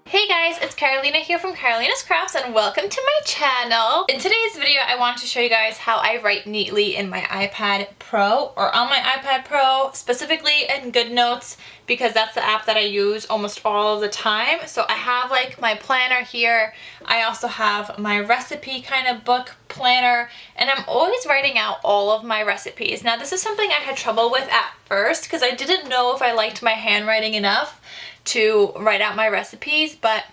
Hey guys, it's Carolina here from KarolinasKrafts and welcome to my channel. In today's video, I wanted to show you guys how I write neatly in my iPad Pro or on my iPad Pro, specifically in GoodNotes because that's the app that I use almost all of the time. So I have like my planner here. I also have my recipe kind of book planner and I'm always writing out all of my recipes. Now this is something I had trouble with at first because I didn't know if I liked my handwriting enough to write out my recipes, but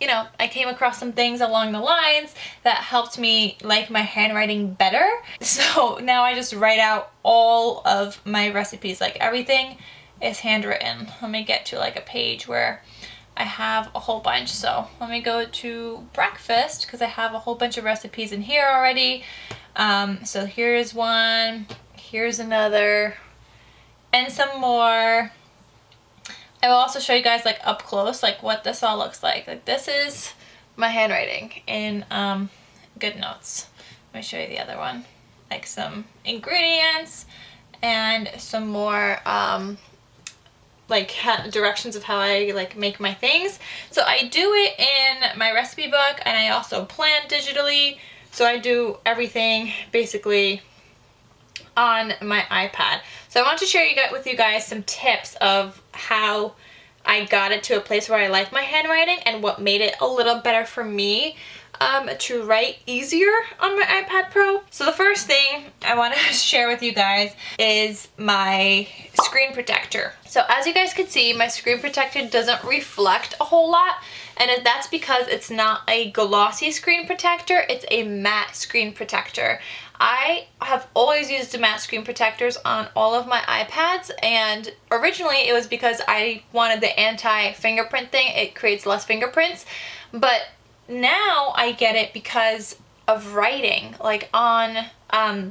you know, I came across some things along the lines that helped me like my handwriting better. So now I just write out all of my recipes, like everything is handwritten. Let me get to like a page where I have a whole bunch. So let me go to breakfast because I have a whole bunch of recipes in here already. So here's one, here's another, and some more. I will also show you guys like up close like what this all looks like. Like this is my handwriting in GoodNotes. Let me show you the other one. Like some ingredients and some more like directions of how I like make my things. So I do it in my recipe book and I also plan digitally. So I do everything basically on my iPad. So I want to share with you guys some tips of how I got it to a place where I like my handwriting and what made it a little better for me to write easier on my iPad Pro. So the first thing I want to share with you guys is my screen protector. So as you guys can see, my screen protector doesn't reflect a whole lot, and that's because it's not a glossy screen protector, it's a matte screen protector. I have always used matte screen protectors on all of my iPads, and originally it was because I wanted the anti-fingerprint thing. It creates less fingerprints, but now I get it because of writing like on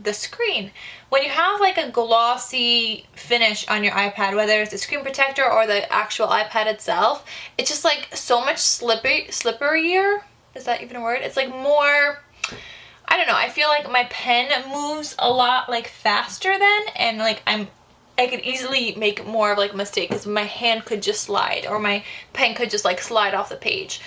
the screen. When you have like a glossy finish on your iPad, whether it's the screen protector or the actual iPad itself, it's just like so much slipperier. Is that even a word? It's like more, I don't know, I feel like my pen moves a lot like faster then, and like I could easily make more of like a mistake because my hand could just slide or my pen could just like slide off the page.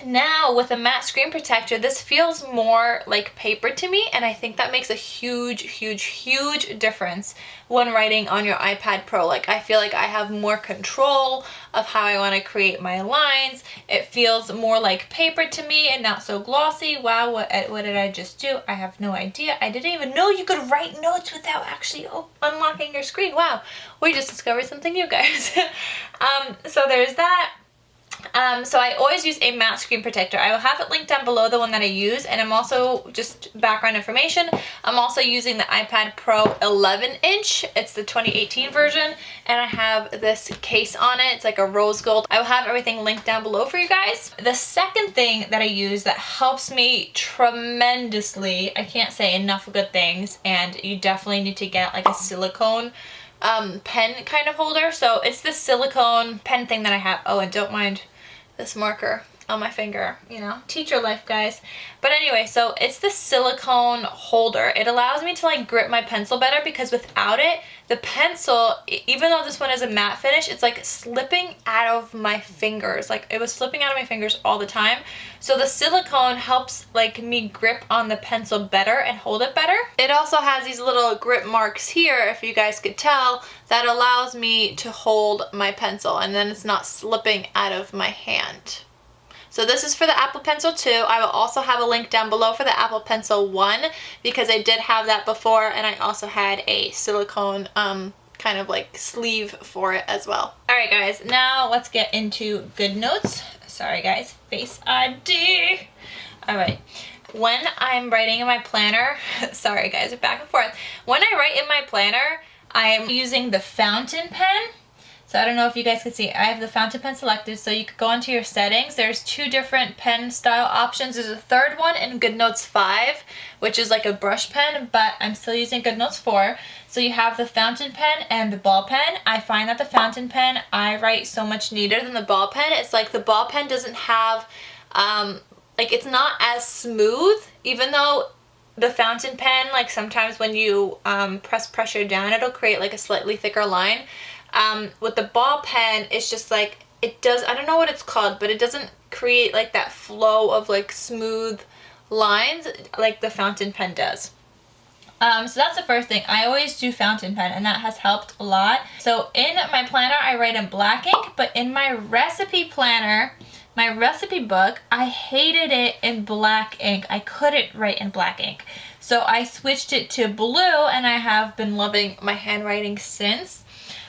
Now with a matte screen protector, this feels more like paper to me, and I think that makes a huge difference when writing on your iPad Pro. Like I feel like I have more control of how I want to create my lines. It feels more like paper to me and not so glossy. Wow, what did I just do? I have no idea. I didn't even know you could write notes without actually unlocking your screen. Wow, we just discovered something new, guys. So there's that. So I always use a matte screen protector. I will have it linked down below, the one that I use, and I'm also, just background information, I'm also using the iPad Pro 11-inch. It's the 2018 version, and I have this case on it. It's like a rose gold. I will have everything linked down below for you guys. The second thing that I use that helps me tremendously, I can't say enough good things, and you definitely need to get like a silicone pen kind of holder. So it's the silicone pen thing that I have. Oh, and don't mind this marker on my finger, you know, teacher life, guys. But anyway, so it's the silicone holder. It allows me to like grip my pencil better because without it, the pencil, even though this one is a matte finish, it's like slipping out of my fingers. Like it was slipping out of my fingers all the time. So the silicone helps like me grip on the pencil better and hold it better. It also has these little grip marks here, if you guys could tell, that allows me to hold my pencil and then it's not slipping out of my hand. So this is for the Apple Pencil 2. I will also have a link down below for the Apple Pencil 1 because I did have that before, and I also had a silicone kind of like sleeve for it as well. Alright guys, now let's get into GoodNotes. Sorry guys, Face ID. Alright, when I'm writing in my planner, sorry guys, back and forth. When I write in my planner, I'm using the fountain pen. So I don't know if you guys can see, I have the fountain pen selected, so you could go into your settings. There's two different pen style options. There's a third one in GoodNotes 5, which is like a brush pen, but I'm still using GoodNotes 4. So you have the fountain pen and the ball pen. I find that the fountain pen, I write so much neater than the ball pen. It's like the ball pen doesn't have, like it's not as smooth, even though the fountain pen, like sometimes when you press pressure down, it'll create like a slightly thicker line. With the ball pen, it's just like it does, I don't know what it's called, but it doesn't create like that flow of like smooth lines like the fountain pen does. So that's the first thing. I always do fountain pen, and that has helped a lot. So in my planner, I write in black ink, but in my recipe planner, my recipe book, I hated it in black ink. I couldn't write in black ink. So I switched it to blue, and I have been loving my handwriting since.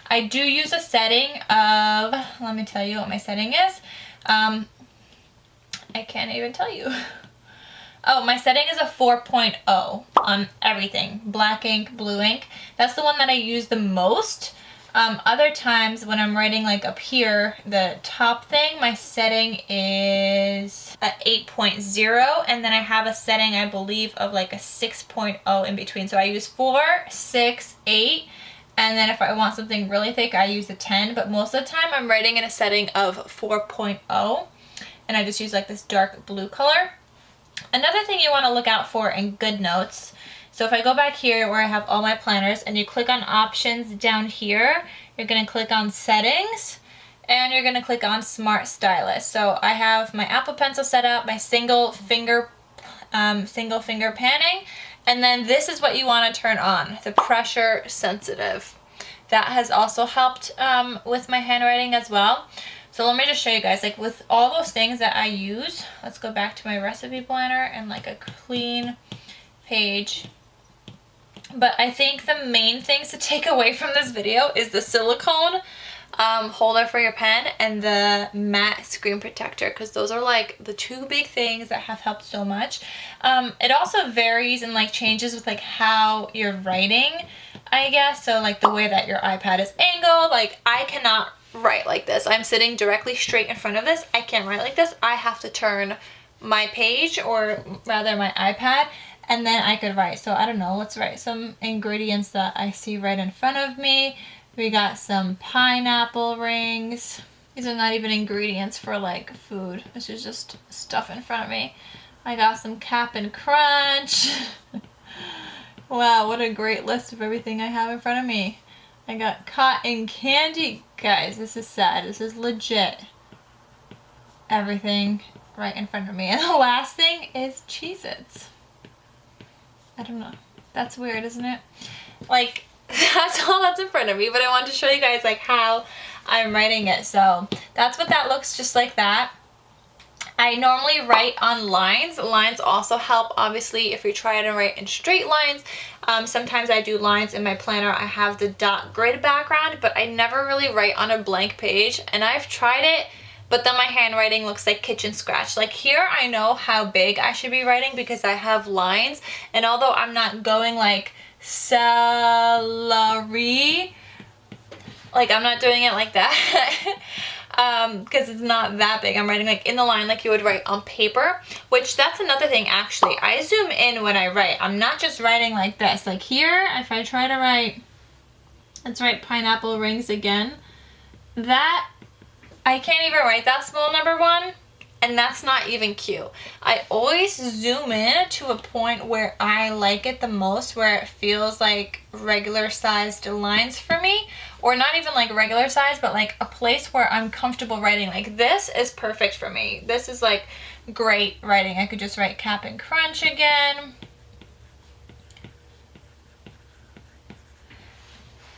I do use a setting of, let me tell you what my setting is. I can't even tell you. Oh, my setting is a 4.0 on everything. Black ink, blue ink. That's the one that I use the most. Other times when I'm writing like up here, the top thing, my setting is a 8.0, and then I have a setting, I believe, of like a 6.0 in between. So I use 4, 6, 8, and then if I want something really thick, I use a 10, but most of the time I'm writing in a setting of 4.0, and I just use like this dark blue color. Another thing you want to look out for in GoodNotes, so if I go back here where I have all my planners and you click on options down here, you're going to click on settings and you're going to click on smart stylus. So I have my Apple Pencil set up, my single finger panning, and then this is what you want to turn on, the pressure sensitive. That has also helped with my handwriting as well. So let me just show you guys, like with all those things that I use, let's go back to my recipe planner and like a clean page. But I think the main things to take away from this video is the silicone holder for your pen and the matte screen protector, because those are like the two big things that have helped so much. It also varies and like changes with like how you're writing, I guess. So like the way that your iPad is angled, like I cannot write like this. I'm sitting directly straight in front of this. I can't write like this. I have to turn my page, or rather my iPad, and then I could write. So I don't know, let's write some ingredients that I see right in front of me. We got some pineapple rings. These are not even ingredients for like food. This is just stuff in front of me. I got some Cap'n Crunch. Wow, what a great list of everything I have in front of me. I got cotton candy. Guys, this is sad. This is legit. Everything right in front of me. And the last thing is Cheez-Its. I don't know. That's weird, isn't it? Like, that's all that's in front of me, but I wanted to show you guys like how I'm writing it. So that's what that looks, just like that. I normally write on lines. Lines also help, obviously, if you're trying to write in straight lines. Sometimes I do lines in my planner. I have the dot grid background, but I never really write on a blank page. And I've tried it, but then my handwriting looks like kitchen scratch. Like here, I know how big I should be writing because I have lines. And although I'm not going like celery, like I'm not doing it like that. Because it's not that big. I'm writing like in the line like you would write on paper, which that's another thing actually. I zoom in when I write. I'm not just writing like this. Like here, if I try to write, let's write pineapple rings again. That, I can't even write that small number 1, and that's not even cute. I always zoom in to a point where I like it the most, where it feels like regular sized lines for me. Or not even like regular size, but like a place where I'm comfortable writing. Like this is perfect for me. This is like great writing. I could just write Cap'n Crunch again.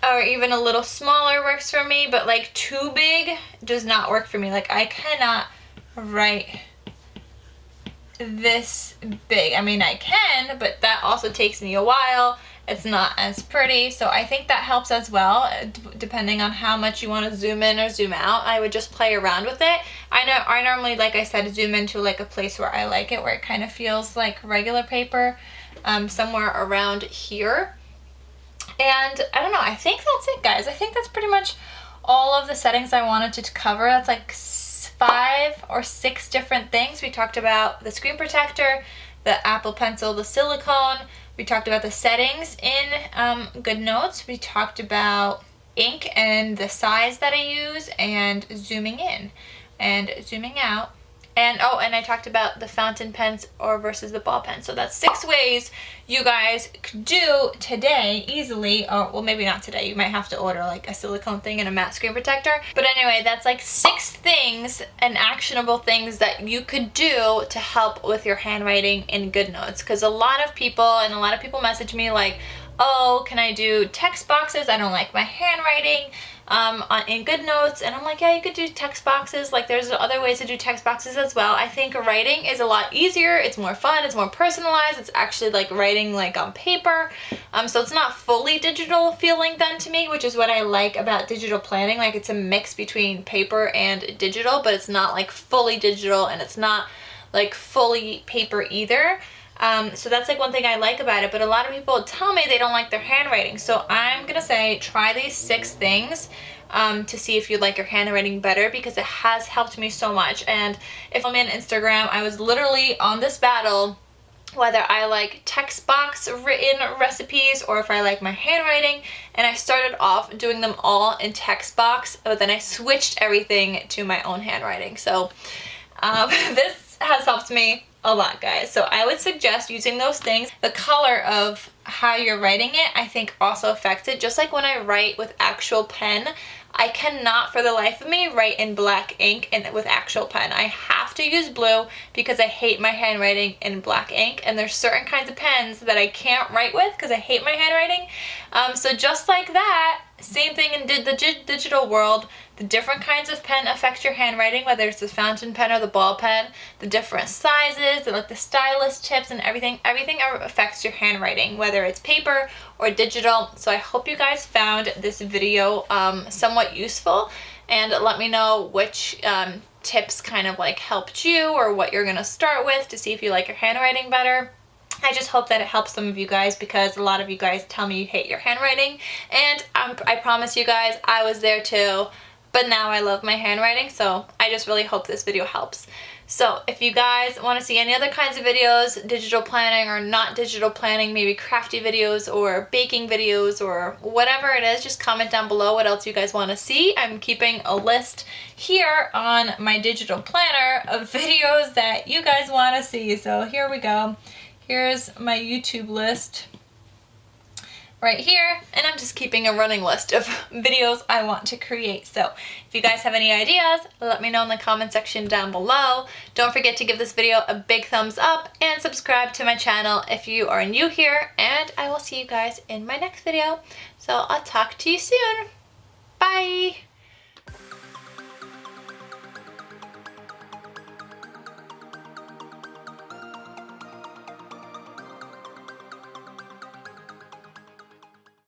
Or even a little smaller works for me, but like too big does not work for me. Like I cannot write this big. I mean, I can, but that also takes me a while. It's not as pretty, so I think that helps as well, depending on how much you want to zoom in or zoom out. I would just play around with it. I normally, like I said, zoom into like a place where I like it, where it kind of feels like regular paper, somewhere around here. And I don't know, I think that's it, guys. I think that's pretty much all of the settings I wanted to cover. That's like 5 or 6 different things. We talked about the screen protector, the Apple Pencil, the silicone. We talked about the settings in GoodNotes. We talked about ink and the size that I use, and zooming in and zooming out, And oh, and I talked about the fountain pens or versus the ball pen. So that's 6 ways you guys could do today easily. Or well, maybe not today. You might have to order like a silicone thing and a matte screen protector. But anyway, that's like 6 things and actionable things that you could do to help with your handwriting in GoodNotes. Because a lot of people message me like, oh, can I do text boxes? I don't like my handwriting in GoodNotes. And I'm like, yeah, you could do text boxes. Like there's other ways to do text boxes as well. I think writing is a lot easier. It's more fun. It's more personalized. It's actually like writing like on paper. So it's not fully digital feeling then to me, which is what I like about digital planning. Like it's a mix between paper and digital, but it's not like fully digital and it's not like fully paper either. So that's like one thing I like about it, but a lot of people tell me they don't like their handwriting. So I'm gonna say try these 6 things to see if you like your handwriting better, because it has helped me so much. And if I'm on Instagram, I was literally on this battle whether I like text box written recipes or if I like my handwriting, and I started off doing them all in text box, but then I switched everything to my own handwriting. So this has helped me a lot, guys. So I would suggest using those things. The color of how you're writing it, I think, also affects it. Just like when I write with actual pen, I cannot for the life of me write in black ink and with actual pen. I have to use blue because I hate my handwriting in black ink, and there's certain kinds of pens that I can't write with because I hate my handwriting. So just like that, same thing in the digital world. The different kinds of pen affect your handwriting, whether it's the fountain pen or the ball pen, the different sizes, like the stylus tips and everything affects your handwriting, whether it's paper or digital. So I hope you guys found this video somewhat useful, and let me know which tips kind of like helped you or what you're gonna start with to see if you like your handwriting better. I just hope that it helps some of you guys, because a lot of you guys tell me you hate your handwriting, and I promise you guys I was there too, but now I love my handwriting. So I just really hope this video helps. So if you guys want to see any other kinds of videos, digital planning or not digital planning, maybe crafty videos or baking videos or whatever it is, just comment down below what else you guys want to see. I'm keeping a list here on my digital planner of videos that you guys want to see. So here we go. Here's my YouTube list right here, and I'm just keeping a running list of videos I want to create. So if you guys have any ideas, let me know in the comment section down below. Don't forget to give this video a big thumbs up and subscribe to my channel if you are new here, and I will see you guys in my next video. So I'll talk to you soon. Bye!